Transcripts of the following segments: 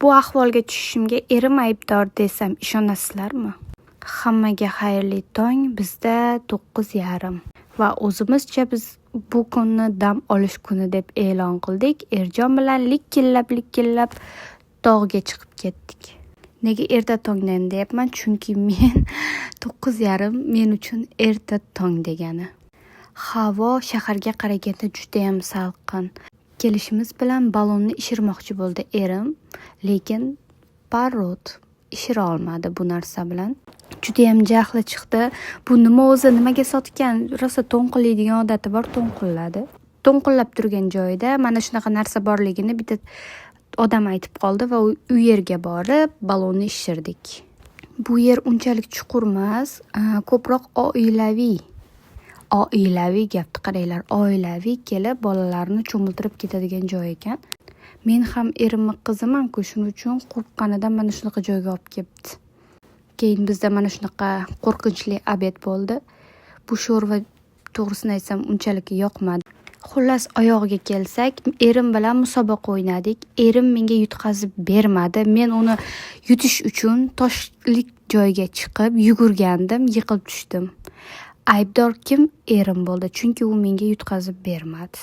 Bu ahvolga tushishimga erim aybdor desam ishonasizlarmi? Hammaga xayrli tong. Bizda 9:30 va o'zimizcha biz bu kunni dam olish kuni deb e'lon qildik. Erjon bilan likkillab tog'ga chiqib ketdik. Nega erta tongdan deyapman? Chunki men 9:30 men uchun erta tong degani. Havo shaharga qaraganda juda ham salqin. Kelishimiz bilan balonni ishirmoqchi bo'ldi erim, lekin parrot ishira olmadi bu narsa bilan. Juda ham jahli chiqdi. Bu nima o'zi, nimaga sotgan? Rosa to'nqillaydigan odati bor, to'nqilladi. To'nqillab turgan joyida mana shunaqa narsa borligini bitta odam aytib qoldi va u yerga borib ballonni ishirdik. Bu yer unchalik chuqur emas, ko'proq oilaviy gapni qaranglar, oilaviy kelib bolalarni cho'miltirib ketadigan joy ekan. Men ham erimni qiziman-ku, shuning uchun qo'rqqanidan mana shunaqa joyga olib kelibdi. Keyin bizda mana shunaqa qo'rqinchli obed bo'ldi. Bu sho'rva to'g'risini aytsam unchalik yoqmadi. Xullas, oyog'iga kelsak, erim bilan musobaqa o'ynadik. Erim menga yutqazib bermadi. Men uni yutish uchun toshlik joyga chiqib yugurgandim, yiqilib tushdim. Aybdor kim? Erim bo'ldi, chunki u menga yutqazib bermadi.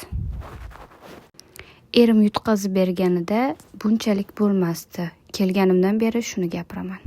Erim yutqazib berganida bunchalik bo'lmasdi. Kelganimdan beri shuni gapiraman.